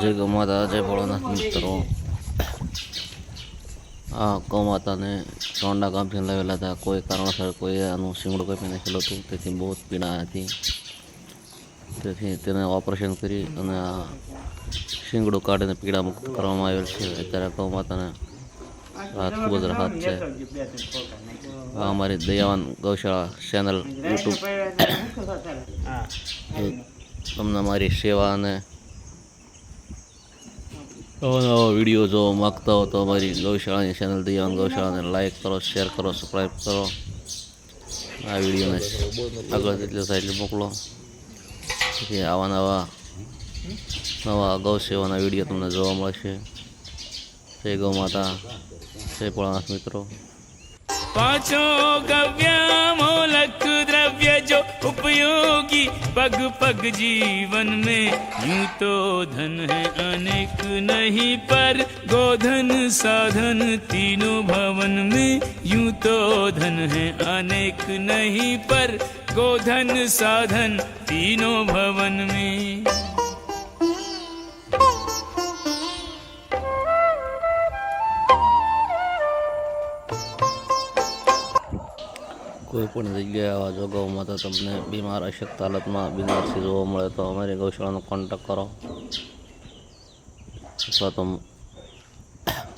જય ગૌ માતા, જય ભોળાનાથ મિત્રો। આ ગૌ માતાને ચોંડા ગામથી લાવેલા હતા। કોઈ કારણસર કોઈ આનું શિંગડું કાપી નાખેલું હતું, તેથી બહુ જ પીડા હતી। તેથી તેને ઓપરેશન કરી અને આ શિંગડું કાઢીને પીડા મુક્ત કરવામાં આવેલ છે। અત્યારે ગૌ માતાને ખૂબ જ રાહત છે। આ અમારી દયાવાન ગૌશાળા ચેનલ યુટ્યુબ તમને મારી સેવા અને નવા વિડીયો જોવા માગતા હો તો અમારી ગૌશાળાની ચેનલ દયાવાન ગૌશાળાને લાઈક કરો, શેર કરો, સબસ્ક્રાઈબ કરો। આ વિડીયોને આગળ જેટલું થાય એટલું મોકલો, તેથી આવા નવા ગૌ સેવાના વિડીયો તમને જોવા મળશે। જય ગૌ માતા, જય ભોળાનાથ મિત્રો। पांचों गव्यामोलक द्रव्य जो उपयोगी पग पग जीवन में, यूं तो धन है अनेक नहीं पर गोधन साधन तीनों भवन में। यूं तो धन है अनेक नहीं पर गोधन साधन तीनों भवन में। કોઈ પણ જગ્યાએ આવા જો ગૌ માતા તમને બીમાર અશક્ત હાલતમાં બીમારથી જોવા મળે તો અમારી ગૌશાળાનો કોન્ટેક્ટ કરો, અથવા તો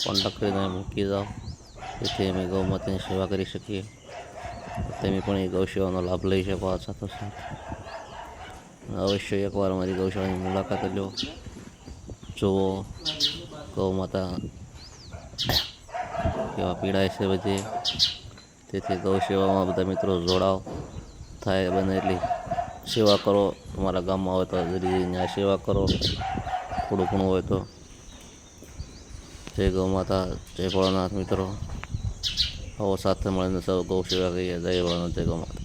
કોન્ટેક્ટ કરીને મૂકી જાઓ, જેથી અમે ગૌ માતાની સેવા કરી શકીએ। તમે પણ એ ગૌ સેવાનો લાભ લઈ શકો। આ સાથોસાથ અવશ્ય એકવાર અમારી ગૌશાળાની મુલાકાત લો, જુઓ ગૌ માતા કેવા પીડાય છે બધી। તેથી ગૌ સેવામાં બધા મિત્રો જોડાવ, થાય બને એટલી સેવા કરો। તમારા ગામમાં હોય તો જરી ત્યાં સેવા કરો, થોડું ઘણું હોય તો। જય ગૌ માતા, જય ભોળાનાથ મિત્રો। આવો સાથે મળીને સૌ ગૌ સેવા કરીએ। જય ભોળાનાથ, જય ગૌ માતા।